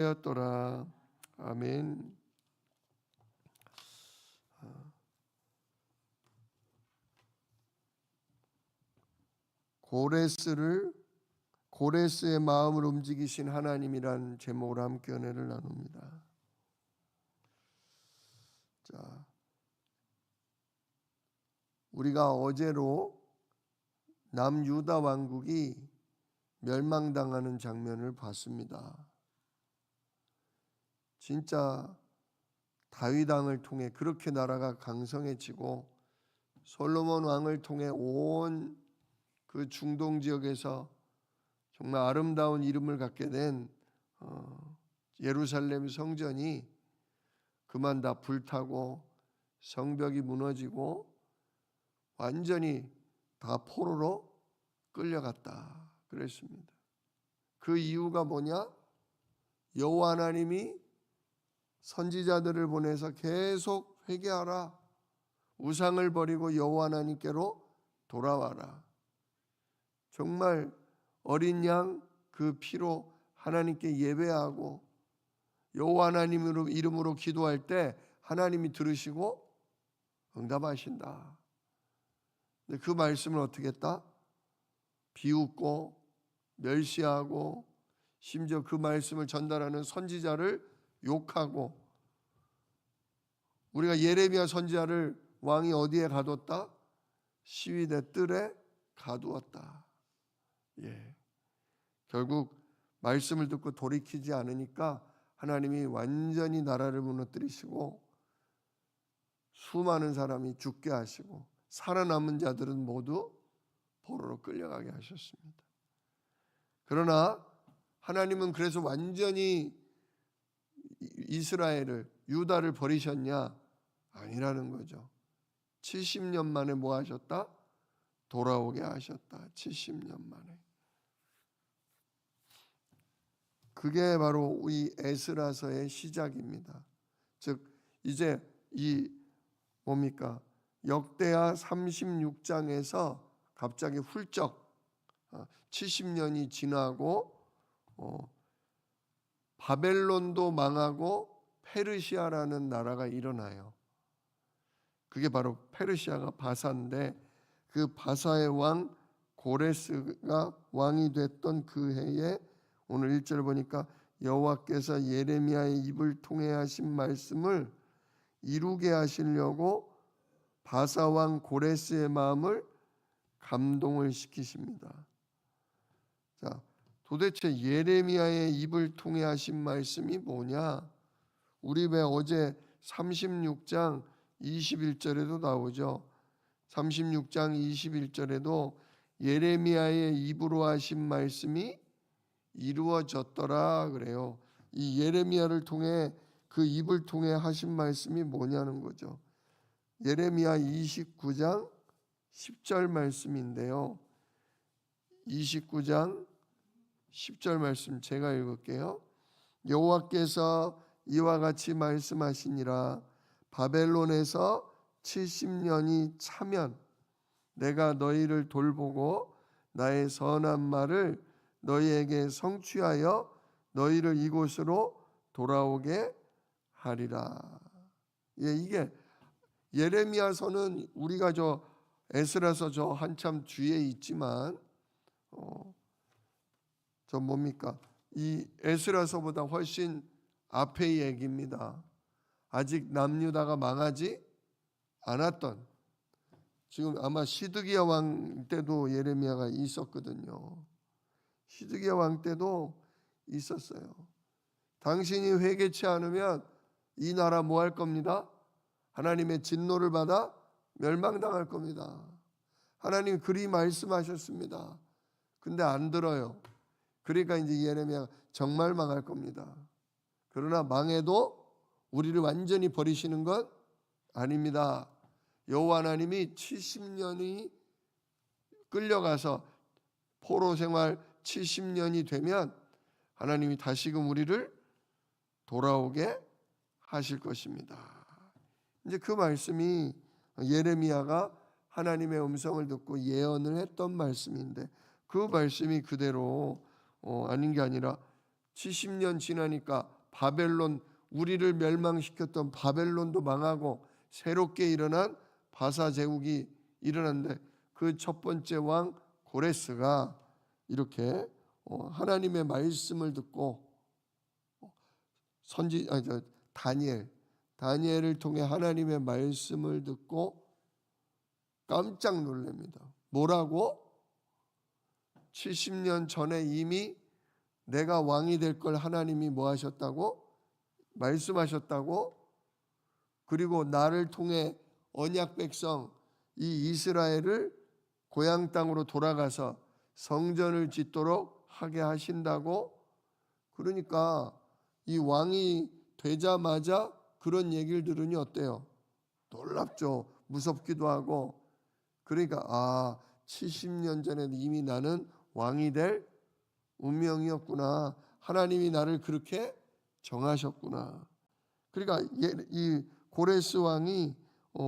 되었더라. 아멘. 고레스의 마음을 움직이신 하나님이란 제목으로 함께 은혜를 나눕니다. 자, 우리가 어제로 남유다 왕국이 멸망당하는 장면을 봤습니다. 진짜 다윗 왕을 통해 그렇게 나라가 강성해지고 솔로몬 왕을 통해 온 그 중동 지역에서 정말 아름다운 이름을 갖게 된 예루살렘 성전이 그만 다 불타고 성벽이 무너지고 완전히 다 포로로 끌려갔다 그랬습니다. 그 이유가 뭐냐? 여호와 하나님이 선지자들을 보내서 계속 회개하라, 우상을 버리고 여호와 하나님께로 돌아와라. 정말 어린 양 그 피로 하나님께 예배하고 여호와 하나님 이름으로 기도할 때 하나님이 들으시고 응답하신다. 근데 그 말씀을 어떻게 했다? 비웃고 멸시하고 심지어 그 말씀을 전달하는 선지자를 욕하고, 우리가 예레미야 선지자를 왕이 어디에 가뒀다? 시위대 뜰에 가두었다. 결국 말씀을 듣고 돌이키지 않으니까 하나님이 완전히 나라를 무너뜨리시고 수많은 사람이 죽게 하시고 살아남은 자들은 모두 포로로 끌려가게 하셨습니다. 그러나 하나님은 그래서 완전히 이스라엘을, 유다를 버리셨냐? 아니라는 거죠. 70년 만에 뭐 하셨다? 돌아오게 하셨다. 70년 만에. 그게 바로 이 에스라서의 시작입니다. 즉 이제 이 뭡니까? 역대하 36장에서 갑자기 훌쩍 70년이 지나고 바벨론도 망하고 페르시아라는 나라가 일어나요. 그게 바로 페르시아가 바사인데, 그 바사의 왕 고레스가 왕이 됐던 그 해에 오늘 1절 보니까 여호와께서 예레미야의 입을 통해 하신 말씀을 이루게 하시려고 바사 왕 고레스의 마음을 감동을 시키십니다. 자, 도대체 예레미야의 입을 통해 하신 말씀이 뭐냐? 우리 왜 어제 36장 21절에도 나오죠. 36장 21절에도 예레미야의 입으로 하신 말씀이 이루어졌더라 그래요. 이 예레미야를 통해, 그 입을 통해 하신 말씀이 뭐냐는 거죠. 예레미야 29장 10절 말씀인데요. 29장 10절 말씀 제가 읽을게요. 여호와께서 이와 같이 말씀하시니라. 바벨론에서 70년이 차면 내가 너희를 돌보고 나의 선한 말을 너희에게 성취하여 너희를 이곳으로 돌아오게 하리라. 이게 예레미야서는 우리가 저 에스라서 저 한참 뒤에 있지만 저 뭡니까? 이 에스라서보다 훨씬 앞의 얘기입니다. 아직 남유다가 망하지 않았던, 지금 아마 시드기야 왕 때도 예레미야가 있었거든요. 시드기야 왕 때도 있었어요. 당신이 회개치 않으면 이 나라 뭐 할 겁니다? 하나님의 진노를 받아 멸망당할 겁니다. 하나님 그리 말씀하셨습니다. 근데 안 들어요. 그러니까 이제 예레미야가 정말 망할 겁니다. 그러나 망해도 우리를 완전히 버리시는 건 아닙니다. 여호와 하나님이 70년이 끌려가서 포로 생활 70년이 되면 하나님이 다시금 우리를 돌아오게 하실 것입니다. 이제 그 말씀이 예레미야가 하나님의 음성을 듣고 예언을 했던 말씀인데, 그 말씀이 그대로 아닌 게 아니라 70년 지나니까 바벨론, 우리를 멸망시켰던 바벨론도 망하고 새롭게 일어난 바사 제국이 일어났는데 그 첫 번째 왕 고레스가 이렇게 하나님의 말씀을 듣고 다니엘을 통해 하나님의 말씀을 듣고 깜짝 놀랍니다. 뭐라고? 70년 전에 이미 내가 왕이 될 걸 하나님이 뭐 하셨다고? 말씀하셨다고? 그리고 나를 통해 언약 백성 이 이스라엘을 고향 땅으로 돌아가서 성전을 짓도록 하게 하신다고? 그러니까 이 왕이 되자마자 그런 얘기를 들으니 어때요? 놀랍죠. 무섭기도 하고. 그러니까 70년 전에 이미 나는 왕이 될 운명이었구나. 하나님이 나를 그렇게 정하셨구나. 그러니까 이 고레스 왕이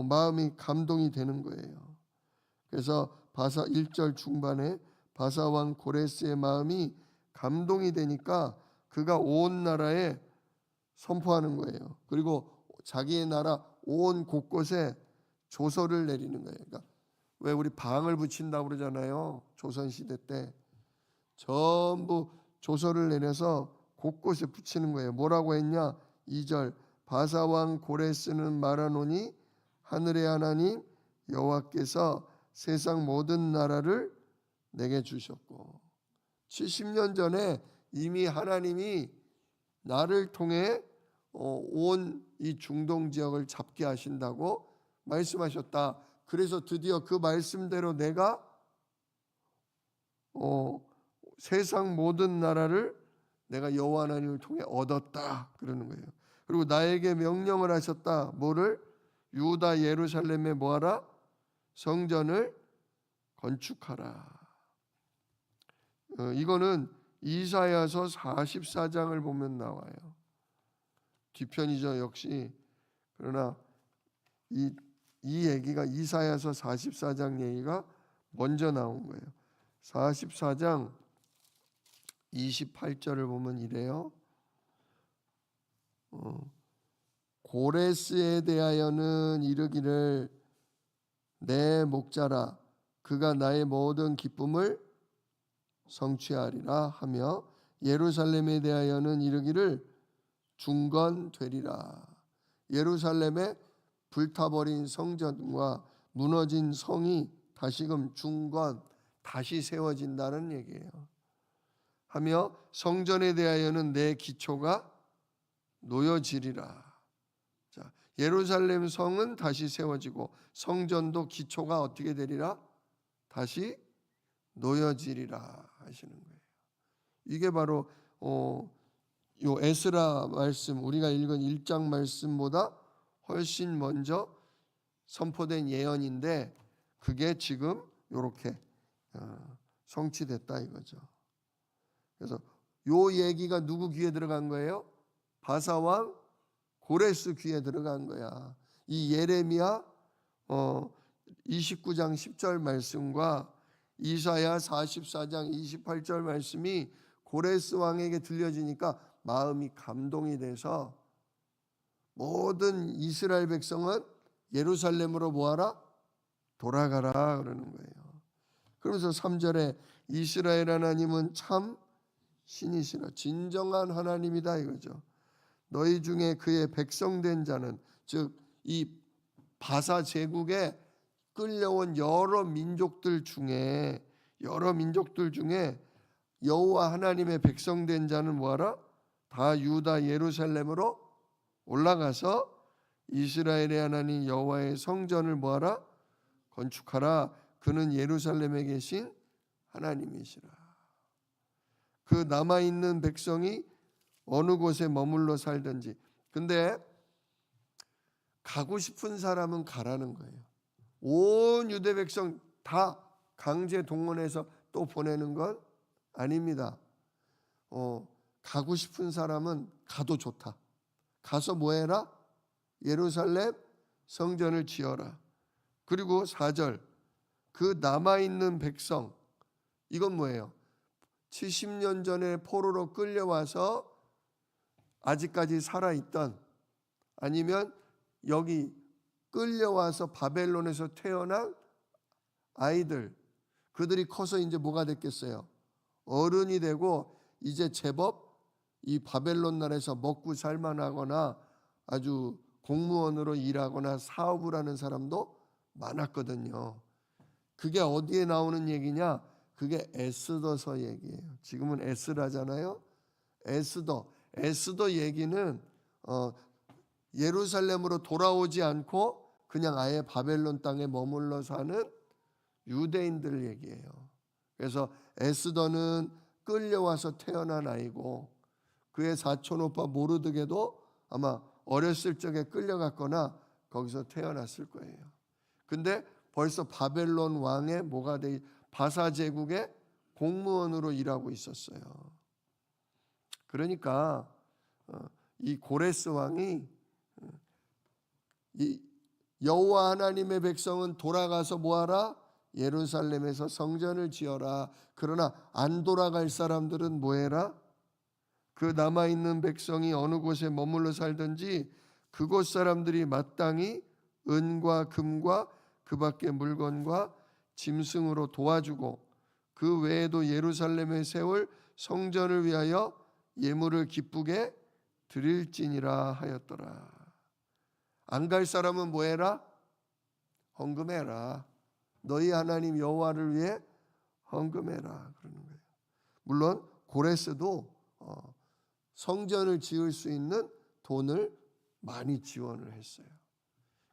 마음이 감동이 되는 거예요. 그래서 바사 1절 중반에 바사 왕 고레스의 마음이 감동이 되니까 그가 온 나라에 선포하는 거예요. 그리고 자기의 나라 온 곳곳에 조서를 내리는 거예요. 그러니까 왜 우리 방을 붙인다고 그러잖아요. 조선시대 때 전부 조서를 내려서 곳곳에 붙이는 거예요. 뭐라고 했냐? 2절 바사왕 고레스는 말하노니 하늘의 하나님 여호와께서 세상 모든 나라를 내게 주셨고 70년 전에 이미 하나님이 나를 통해 온 이 중동 지역을 잡게 하신다고 말씀하셨다. 그래서 드디어 그 말씀대로 내가 세상 모든 나라를 내가 여호와 하나님을 통해 얻었다 그러는 거예요. 그리고 나에게 명령을 하셨다. 뭐를? 유다 예루살렘에 뭐하라? 성전을 건축하라. 이거는 이사야서 44장을 보면 나와요. 뒤편이죠 역시. 그러나 이 얘기가 이사야서 44장 얘기가 먼저 나온 거예요. 44장 28절을 보면 이래요. 고레스에 대하여는 이르기를 내 목자라 그가 나의 모든 기쁨을 성취하리라 하며 예루살렘에 대하여는 이르기를 중건되리라. 예루살렘에 불타버린 성전과 무너진 성이 다시금 다시 세워진다는 얘기예요. 하며 성전에 대하여는 내 기초가 놓여지리라. 자, 예루살렘 성은 다시 세워지고 성전도 기초가 어떻게 되리라? 다시 놓여지리라 하시는 거예요. 이게 바로 요 에스라 말씀 우리가 읽은 1장 말씀보다 훨씬 먼저 선포된 예언인데 그게 지금 이렇게 성취됐다 이거죠. 그래서 요 얘기가 누구 귀에 들어간 거예요? 바사왕 고레스 귀에 들어간 거야. 이 예레미야 29장 10절 말씀과 이사야 44장 28절 말씀이 고레스 왕에게 들려지니까 마음이 감동이 돼서 모든 이스라엘 백성은 예루살렘으로 모아라 돌아가라 그러는 거예요. 그러면서 3절에 이스라엘 하나님은 참 신이시라 진정한 하나님이다 이거죠. 너희 중에 그의 백성된 자는 즉 이 바사 제국에 끌려온 여러 민족들 중에 여호와 하나님의 백성된 자는 뭐하라? 다 유다 예루살렘으로 올라가서 이스라엘의 하나님 여호와의 성전을 뭐하라? 건축하라. 그는 예루살렘에 계신 하나님이시라. 그 남아있는 백성이 어느 곳에 머물러 살든지. 근데 가고 싶은 사람은 가라는 거예요. 온 유대 백성 다 강제 동원해서 또 보내는 건 아닙니다. 가고 싶은 사람은 가도 좋다. 가서 뭐 해라? 예루살렘 성전을 지어라. 그리고 4절 그 남아있는 백성 이건 뭐예요? 70년 전에 포로로 끌려와서 아직까지 살아있던, 아니면 여기 끌려와서 바벨론에서 태어난 아이들, 그들이 커서 이제 뭐가 됐겠어요? 어른이 되고 이제 제법 이 바벨론 나라에서 먹고 살만하거나 아주 공무원으로 일하거나 사업을 하는 사람도 많았거든요. 그게 어디에 나오는 얘기냐? 그게 에스더서 얘기예요. 지금은 에스라잖아요. 에스더 얘기는 예루살렘으로 돌아오지 않고 그냥 아예 바벨론 땅에 머물러 사는 유대인들 얘기예요. 그래서 에스더는 끌려와서 태어난 아이고, 그의 사촌 오빠 모르드게도 아마 어렸을 적에 끌려갔거나 거기서 태어났을 거예요. 근데 벌써 바벨론 왕의 바사 제국의 공무원으로 일하고 있었어요. 그러니까 이 고레스 왕이 이 여호와 하나님의 백성은 돌아가서 뭐하라? 예루살렘에서 성전을 지어라. 그러나 안 돌아갈 사람들은 뭐해라? 그 남아있는 백성이 어느 곳에 머물러 살든지 그곳 사람들이 마땅히 은과 금과 그 밖의 물건과 짐승으로 도와주고, 그 외에도 예루살렘에 세울 성전을 위하여 예물을 기쁘게 드릴지니라 하였더라. 안 갈 사람은 뭐해라? 헌금해라. 너희 하나님 여호와를 위해 헌금해라 그러는 거예요. 물론 고레스도 성전을 지을 수 있는 돈을 많이 지원을 했어요.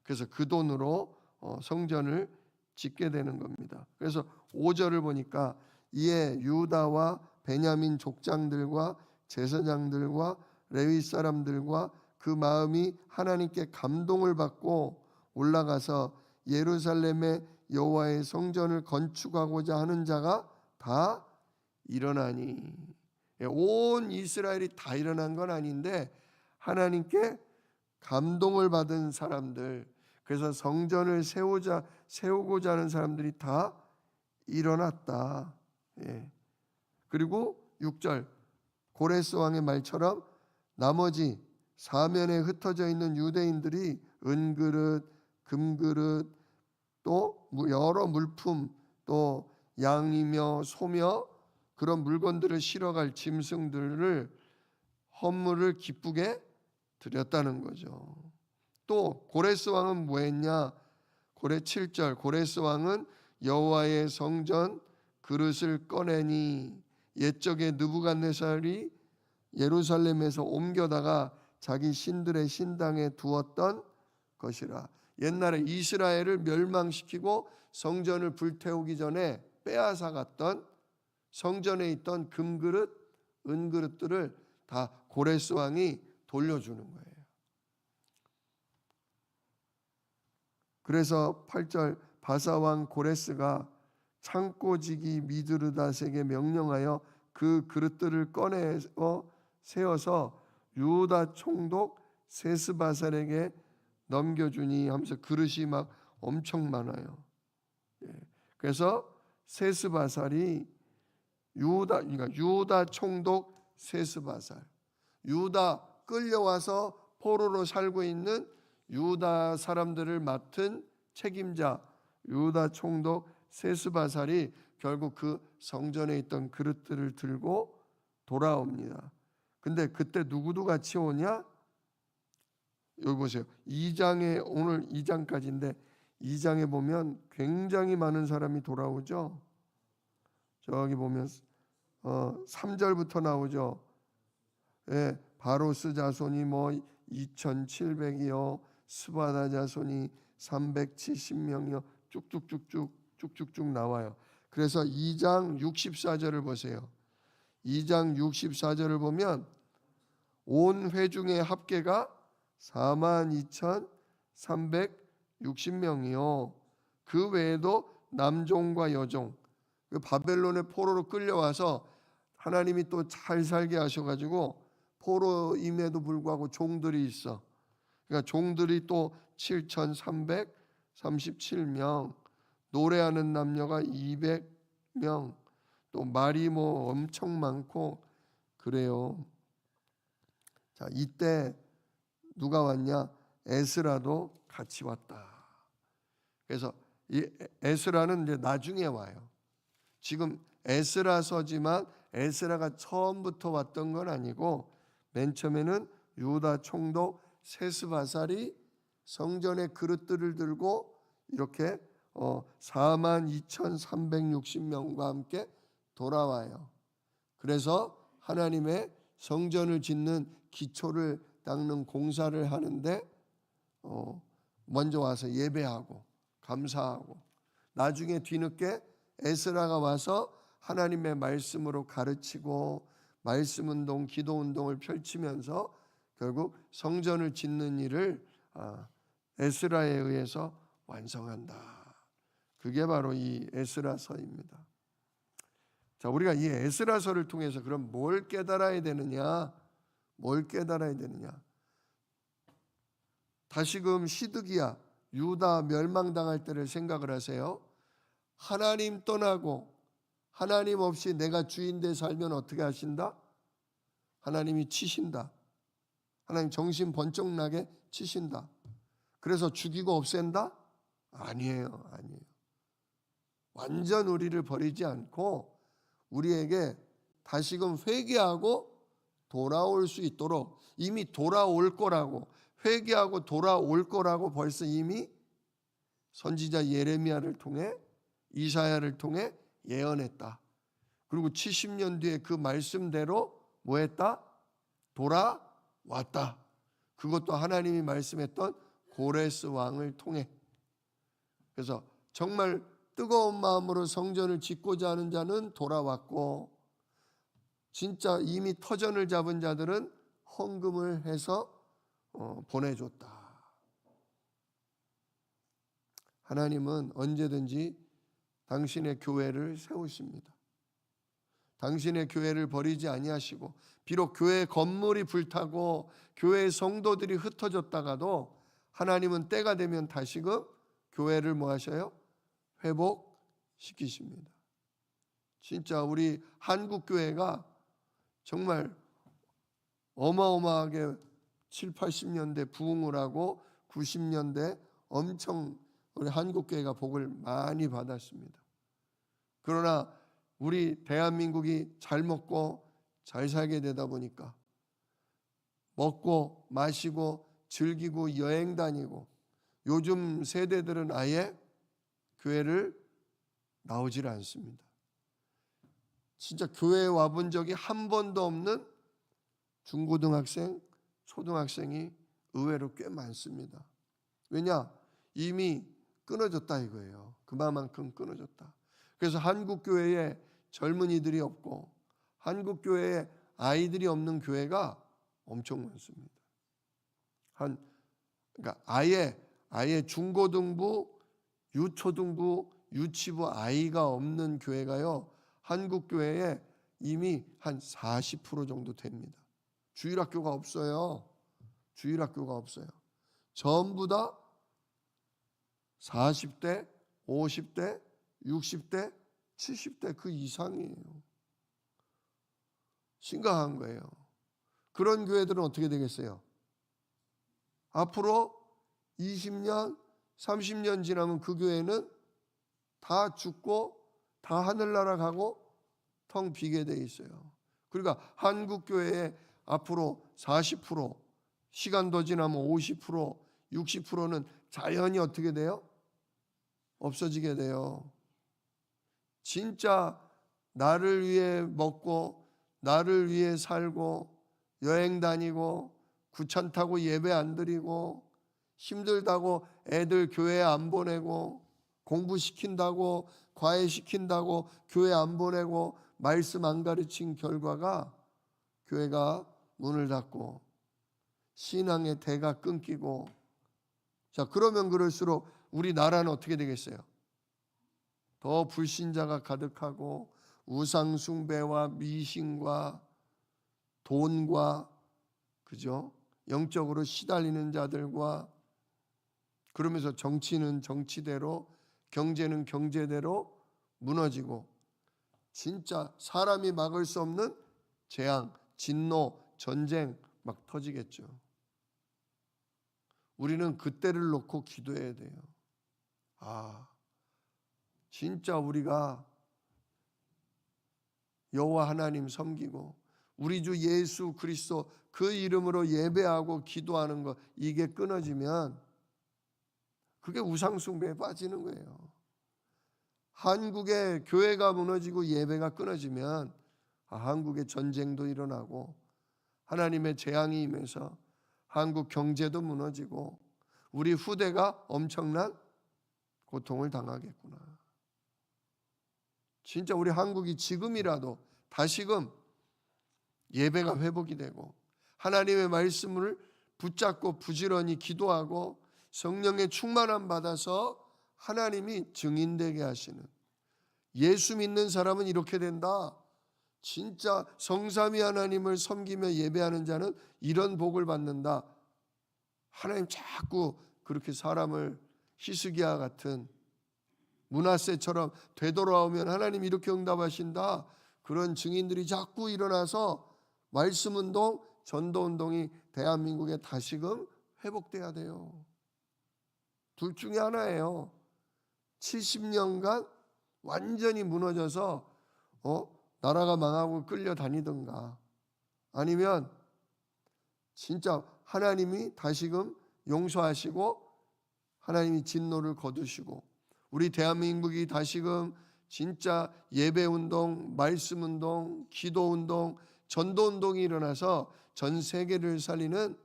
그래서 그 돈으로 성전을 짓게 되는 겁니다. 그래서 5절을 보니까 이에 유다와 베냐민 족장들과 제사장들과 레위 사람들과 그 마음이 하나님께 감동을 받고 올라가서 예루살렘의 여호와의 성전을 건축하고자 하는 자가 다 일어나니. 온 이스라엘이 다 일어난 건 아닌데 하나님께 감동을 받은 사람들, 그래서 성전을 세우고자 하는 사람들이 다 일어났다. 그리고 6절 고레스 왕의 말처럼 나머지 사면에 흩어져 있는 유대인들이 은그릇, 금그릇, 또 여러 물품, 또 양이며 소며 그런 물건들을 실어갈 짐승들을 헌물을 기쁘게 드렸다는 거죠. 또 고레스 왕은 뭐 했냐? 7절 고레스 왕은 여호와의 성전 그릇을 꺼내니 옛적에 느부갓네살이 예루살렘에서 옮겨다가 자기 신들의 신당에 두었던 것이라. 옛날에 이스라엘을 멸망시키고 성전을 불태우기 전에 빼앗아 갔던 성전에 있던 금그릇, 은그릇들을 다 고레스 왕이 돌려주는 거예요. 그래서 8절 바사왕 고레스가 창고지기 미드르닷에게 명령하여 그 그릇들을 꺼내어 세워서 유다 총독 세스바살에게 넘겨주니 하면서 그릇이 막 엄청 많아요. 그래서 세스바살이 유다 총독 세스바살, 유다 끌려와서 포로로 살고 있는 유다 사람들을 맡은 책임자 유다 총독 세스바살이 결국 그 성전에 있던 그릇들을 들고 돌아옵니다. 근데 그때 누구도 같이 오냐? 여기 보세요. 2장에 오늘 2장까지인데 2장에 보면 굉장히 많은 사람이 돌아오죠. 저기 보면 3절부터 나오죠. 바로스 자손이 뭐 2700이요, 스바다 자손이 370명이요, 쭉쭉 나와요. 그래서 2장 64절을 보세요. 2장 64절을 보면 온 회중의 합계가 42,360명이요. 그 외에도 남종과 여종, 그 바벨론의 포로로 끌려와서 하나님이 또 잘 살게 하셔가지고 포로임에도 불구하고 종들이 있어. 그러니까 종들이 또 7,337명, 노래하는 남녀가 200명, 또 말이 뭐 엄청 많고 그래요. 자, 이때 누가 왔냐? 에스라도 같이 왔다. 그래서 이 에스라는 이제 나중에 와요. 지금 에스라서지만 에스라가 처음부터 왔던 건 아니고 맨 처음에는 유다 총독 세스바살이 성전의 그릇들을 들고 이렇게 42,360명과 함께 돌아와요. 그래서 하나님의 성전을 짓는 기초를 닦는 공사를 하는데 먼저 와서 예배하고 감사하고 나중에 뒤늦게 에스라가 와서 하나님의 말씀으로 가르치고 말씀 운동, 기도 운동을 펼치면서 결국 성전을 짓는 일을 에스라에 의해서 완성한다. 그게 바로 이 에스라서입니다. 자, 우리가 이 에스라서를 통해서 그럼 뭘 깨달아야 되느냐? 뭘 깨달아야 되느냐? 다시금 시드기야 유다 멸망당할 때를 생각을 하세요. 하나님 떠나고 하나님 없이 내가 주인 돼 살면 어떻게 하신다? 하나님이 치신다. 하나님 정신 번쩍 나게 치신다. 그래서 죽이고 없앤다? 아니에요. 아니에요. 완전 우리를 버리지 않고 우리에게 다시금 회개하고 돌아올 수 있도록 이미 돌아올 거라고 회개하고 돌아올 거라고 벌써 이미 선지자 예레미야를 통해 이사야를 통해 예언했다. 그리고 70년 뒤에 그 말씀대로 뭐 했다? 돌아왔다. 그것도 하나님이 말씀했던 고레스 왕을 통해. 그래서 정말 뜨거운 마음으로 성전을 짓고자 하는 자는 돌아왔고 진짜 이미 터전을 잡은 자들은 헌금을 해서 보내줬다. 하나님은 언제든지 당신의 교회를 세우십니다. 당신의 교회를 버리지 아니하시고 비록 교회 건물이 불타고 교회 성도들이 흩어졌다가도 하나님은 때가 되면 다시금 교회를 뭐 하셔요? 회복시키십니다. 진짜 우리 한국 교회가 정말 어마어마하게 7, 80년대 부흥을 하고 90년대 엄청 우리 한국 교회가 복을 많이 받았습니다. 그러나 우리 대한민국이 잘 먹고 잘 살게 되다 보니까 먹고 마시고 즐기고 여행 다니고 요즘 세대들은 아예 교회를 나오질 않습니다. 진짜 교회에 와본 적이 한 번도 없는 중고등학생, 초등학생이 의외로 꽤 많습니다. 왜냐? 이미 끊어졌다 이거예요. 그만큼 끊어졌다. 그래서 한국 교회에 젊은이들이 없고 한국 교회에 아이들이 없는 교회가 엄청 많습니다. 그러니까 아예 중고등부, 유초등부, 유치부 아이가 없는 교회가요. 한국 교회에 이미 한 40% 정도 됩니다. 주일학교가 없어요. 주일학교가 없어요. 전부 다 40대, 50대, 60대, 70대 그 이상이에요. 심각한 거예요. 그런 교회들은 어떻게 되겠어요? 앞으로 20년, 30년 지나면 그 교회는 다 죽고 다 하늘나라 가고 텅 비게 돼 있어요. 그러니까 한국 교회에 앞으로 40%, 시간 더 지나면 50%, 60%는 자연히 어떻게 돼요? 없어지게 돼요. 진짜 나를 위해 먹고 나를 위해 살고 여행 다니고 구천 타고 예배 안 드리고 힘들다고 애들 교회 안 보내고 공부시킨다고 과외 시킨다고 교회 안 보내고 말씀 안 가르친 결과가 교회가 문을 닫고 신앙의 대가 끊기고 자 그러면 그럴수록 우리나라는 어떻게 되겠어요? 더 불신자가 가득하고 우상 숭배와 미신과 돈과 그죠? 영적으로 시달리는 자들과 그러면서 정치는 정치대로 경제는 경제대로 무너지고 진짜 사람이 막을 수 없는 재앙, 진노, 전쟁 막 터지겠죠. 우리는 그때를 놓고 기도해야 돼요. 진짜 우리가 여호와 하나님 섬기고 우리 주 예수 그리스도 그 이름으로 예배하고 기도하는 것, 이게 끊어지면 그게 우상숭배에 빠지는 거예요. 한국의 교회가 무너지고 예배가 끊어지면 한국의 전쟁도 일어나고 하나님의 재앙이 임해서 한국 경제도 무너지고 우리 후대가 엄청난 고통을 당하겠구나. 진짜 우리 한국이 지금이라도 다시금 예배가 회복이 되고 하나님의 말씀을 붙잡고 부지런히 기도하고 성령의 충만함 받아서 하나님이 증인되게 하시는, 예수 믿는 사람은 이렇게 된다, 진짜 성삼위 하나님을 섬기며 예배하는 자는 이런 복을 받는다, 하나님 자꾸 그렇게 사람을 히스기야 같은 므낫세처럼 되돌아오면 하나님 이렇게 응답하신다, 그런 증인들이 자꾸 일어나서 말씀운동, 전도운동이 대한민국에 다시금 회복돼야 돼요. 둘 중에 하나예요. 70년간 완전히 무너져서 나라가 망하고 끌려다니든가, 아니면 진짜 하나님이 다시금 용서하시고 하나님이 진노를 거두시고 우리 대한민국이 다시금 진짜 예배운동, 말씀운동, 기도운동, 전도운동이 일어나서 전 세계를 살리는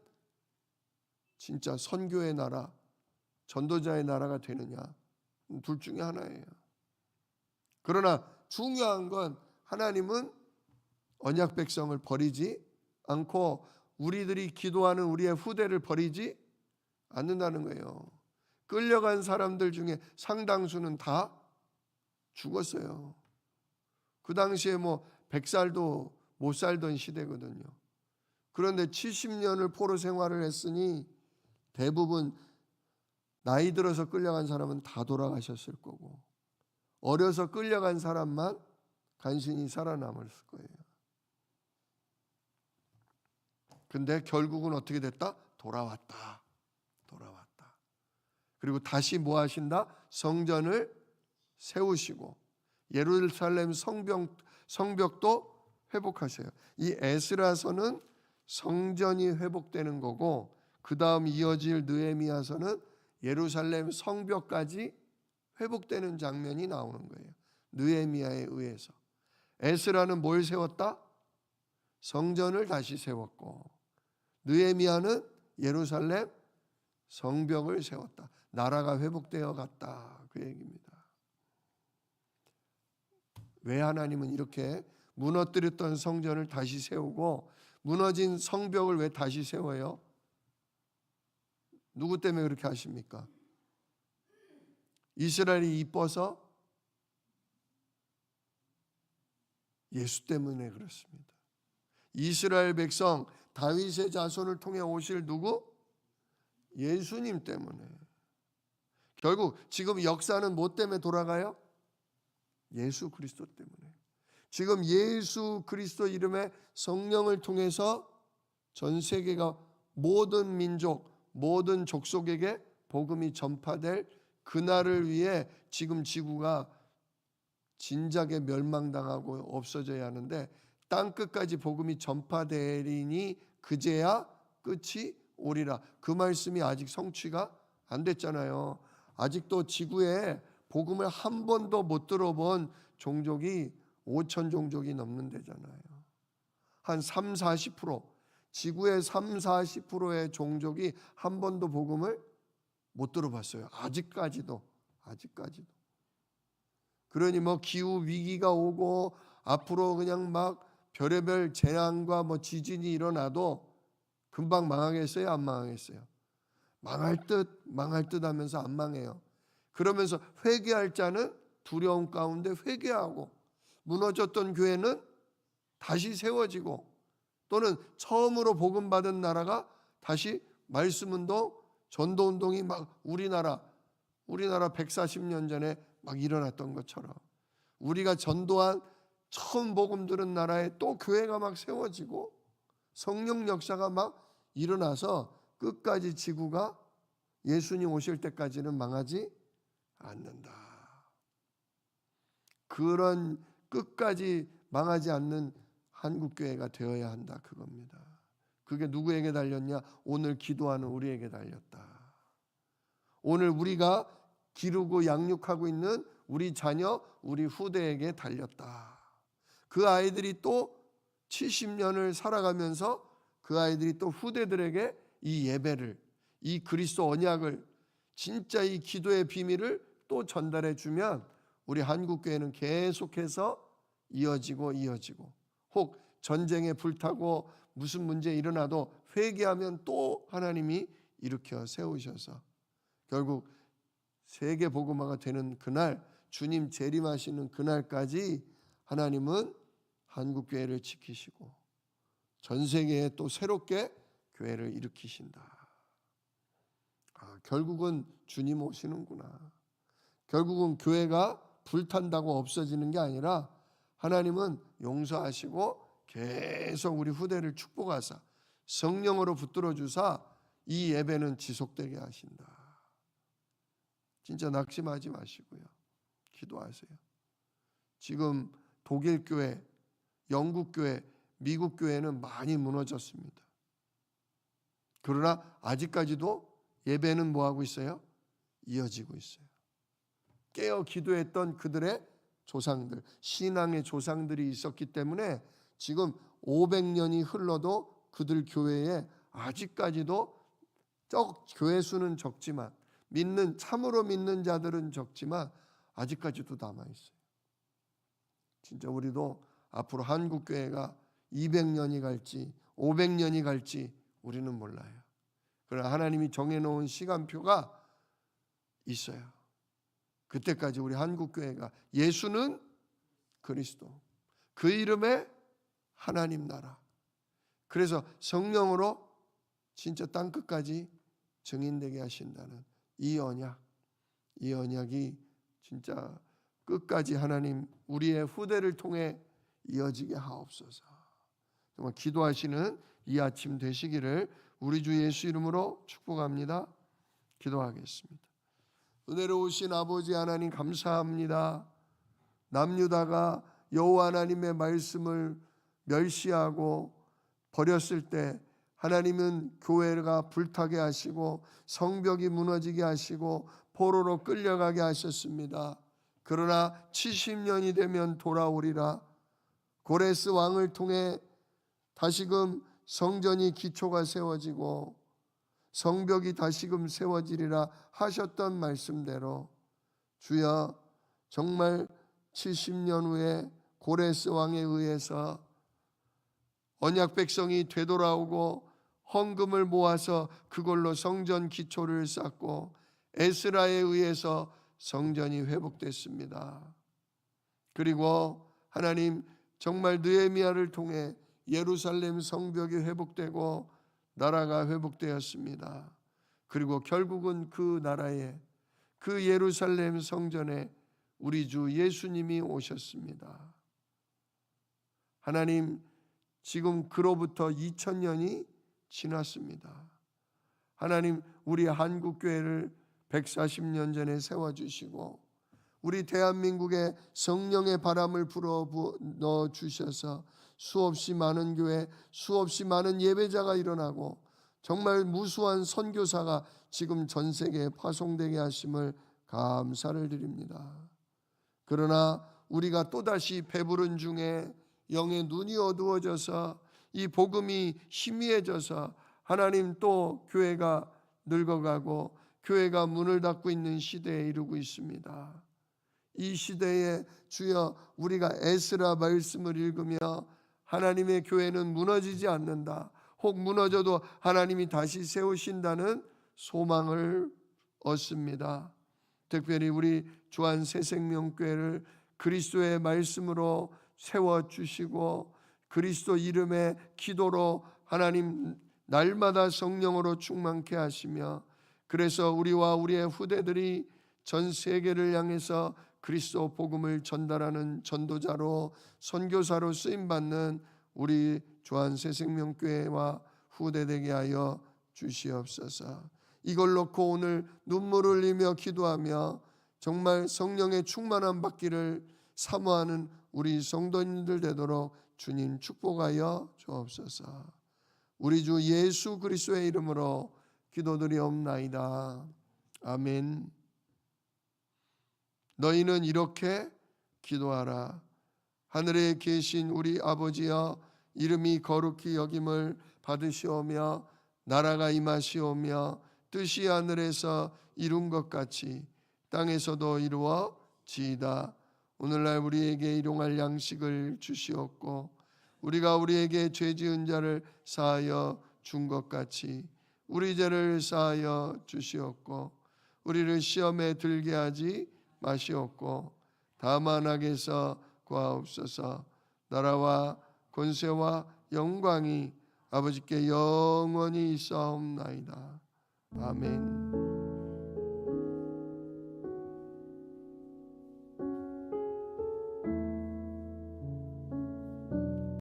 진짜 선교의 나라, 전도자의 나라가 되느냐, 둘 중에 하나예요. 그러나 중요한 건 하나님은 언약 백성을 버리지 않고 우리들이 기도하는 우리의 후대를 버리지 않는다는 거예요. 끌려간 사람들 중에 상당수는 다 죽었어요. 그 당시에 100살도 못 살던 시대거든요. 그런데 70년을 포로 생활을 했으니 대부분 나이 들어서 끌려간 사람은 다 돌아가셨을 거고 어려서 끌려간 사람만 간신히 살아남았을 거예요. 근데 결국은 어떻게 됐다? 돌아왔다. 그리고 다시 뭐 하신다? 성전을 세우시고 예루살렘 성벽도 회복하세요. 이 에스라서는 성전이 회복되는 거고, 그 다음 이어질 느헤미야서는 예루살렘 성벽까지 회복되는 장면이 나오는 거예요. 느헤미야에 의해서. 에스라는 뭘 세웠다? 성전을 다시 세웠고, 느헤미야는 예루살렘 성벽을 세웠다. 나라가 회복되어 갔다, 그 얘기입니다. 왜 하나님은 이렇게 무너뜨렸던 성전을 다시 세우고 무너진 성벽을 왜 다시 세워요? 누구 때문에 그렇게 하십니까? 이스라엘이 이뻐서? 예수 때문에 그렇습니다. 이스라엘 백성 다윗의 자손을 통해 오실 누구? 예수님 때문에. 결국 지금 역사는 뭐 때문에 돌아가요? 예수 그리스도 때문에. 지금 예수 그리스도 이름의 성령을 통해서 전 세계가 모든 민족, 모든 족속에게 복음이 전파될 그날을 위해 지금 지구가 진작에 멸망당하고 없어져야 하는데 땅끝까지 복음이 전파되리니 그제야 끝이 오리라. 그 말씀이 아직 성취가 안 됐잖아요. 아직도 지구에 복음을 한 번도 못 들어본 종족이 5천 종족이 넘는 데잖아요. 한 30-40%, 지구의 30-40%의 종족이 한 번도 복음을 못 들어봤어요. 아직까지도. 그러니 기후 위기가 오고 앞으로 그냥 막 별의별 재난과 지진이 일어나도 금방 망하겠어요? 안 망하겠어요? 망할 듯 하면서 안 망해요. 그러면서 회개할 자는 두려움 가운데 회개하고, 무너졌던 교회는 다시 세워지고, 또는 처음으로 복음 받은 나라가 다시 말씀운동, 전도운동이 막 우리나라 140년 전에 막 일어났던 것처럼 우리가 전도한 처음 복음 들은 나라에 또 교회가 막 세워지고 성령 역사가 막 일어나서 끝까지 지구가 예수님 오실 때까지는 망하지 않는다. 그런 끝까지 망하지 않는 한국교회가 되어야 한다, 그겁니다. 그게 누구에게 달렸냐? 오늘 기도하는 우리에게 달렸다. 오늘 우리가 기르고 양육하고 있는 우리 자녀, 우리 후대에게 달렸다. 그 아이들이 또 70년을 살아가면서 그 아이들이 또 후대들에게 이 예배를, 이 그리스도 언약을, 진짜 이 기도의 비밀을 또 전달해 주면 우리 한국교회는 계속해서 이어지고 혹 전쟁에 불타고 무슨 문제 일어나도 회개하면 또 하나님이 일으켜 세우셔서 결국 세계 복음화가 되는 그날, 주님 재림하시는 그날까지 하나님은 한국교회를 지키시고 전 세계에 또 새롭게 교회를 일으키신다. 결국은 주님 오시는구나. 결국은 교회가 불탄다고 없어지는 게 아니라 하나님은 용서하시고 계속 우리 후대를 축복하사 성령으로 붙들어 주사 이 예배는 지속되게 하신다. 진짜 낙심하지 마시고요. 기도하세요. 지금 독일 교회, 영국 교회, 미국 교회는 많이 무너졌습니다. 그러나 아직까지도 예배는 뭐하고 있어요? 이어지고 있어요. 깨어 기도했던 그들의 조상들, 신앙의 조상들이 있었기 때문에 지금 500년이 흘러도 그들 교회에 아직까지도 교회 수는 적지만 참으로 믿는 자들은 적지만 아직까지도 남아있어요. 진짜 우리도 앞으로 한국교회가 200년이 갈지 500년이 갈지 우리는 몰라요. 그러나 하나님이 정해놓은 시간표가 있어요. 그때까지 우리 한국교회가 예수는 그리스도, 그 이름에 하나님 나라, 그래서 성령으로 진짜 땅끝까지 증인되게 하신다는 이 언약이 진짜 끝까지 하나님 우리의 후대를 통해 이어지게 하옵소서. 정말 기도하시는 이 아침 되시기를 우리 주 예수 이름으로 축복합니다. 기도하겠습니다. 은혜로우신 아버지 하나님 감사합니다. 남유다가 여호와 하나님의 말씀을 멸시하고 버렸을 때 하나님은 교회가 불타게 하시고 성벽이 무너지게 하시고 포로로 끌려가게 하셨습니다. 그러나 70년이 되면 돌아오리라. 고레스 왕을 통해 다시금 성전이 기초가 세워지고 성벽이 다시금 세워지리라 하셨던 말씀대로 주여 정말 70년 후에 고레스 왕에 의해서 언약 백성이 되돌아오고 헌금을 모아서 그걸로 성전 기초를 쌓고 에스라에 의해서 성전이 회복됐습니다. 그리고 하나님 정말 느헤미야를 통해 예루살렘 성벽이 회복되고 나라가 회복되었습니다. 그리고 결국은 그 나라에 그 예루살렘 성전에 우리 주 예수님이 오셨습니다. 하나님 지금 그로부터 2000년이 지났습니다. 하나님 우리 한국교회를 140년 전에 세워주시고 우리 대한민국에 성령의 바람을 불어 넣어 주셔서 수없이 많은 교회, 수없이 많은 예배자가 일어나고 정말 무수한 선교사가 지금 전 세계에 파송되게 하심을 감사를 드립니다. 그러나 우리가 또다시 배부른 중에 영의 눈이 어두워져서 이 복음이 희미해져서 하나님 또 교회가 늙어가고 교회가 문을 닫고 있는 시대에 이르고 있습니다. 이 시대에 주여 우리가 에스라 말씀을 읽으며 하나님의 교회는 무너지지 않는다. 혹 무너져도 하나님이 다시 세우신다는 소망을 얻습니다. 특별히 우리 주한 새생명교회를 그리스도의 말씀으로 세워주시고 그리스도 이름의 기도로 하나님 날마다 성령으로 충만케 하시며 그래서 우리와 우리의 후대들이 전 세계를 향해서 그리스도 복음을 전달하는 전도자로 선교사로 쓰임 받는 우리 주한 새생명교회와 후대되게 하여 주시옵소서. 이걸 놓고 오늘 눈물을 흘리며 기도하며 정말 성령의 충만함 받기를 사모하는 우리 성도님들 되도록 주님 축복하여 주옵소서. 우리 주 예수 그리스도의 이름으로 기도드리옵나이다. 아멘. 너희는 이렇게 기도하라. 하늘에 계신 우리 아버지여, 이름이 거룩히 여김을 받으시오며 나라가 임하시오며 뜻이 하늘에서 이룬 것 같이 땅에서도 이루어지이다. 오늘날 우리에게 일용할 양식을 주시옵고 우리가 우리에게 죄 지은 자를 사하여 준 것 같이 우리 죄를 사하여 주시옵고 우리를 시험에 들게 하지 마시옵고 다만 악에서 구하옵소서. 나라와 권세와 영광이 아버지께 영원히 있사옵나이다. 아멘.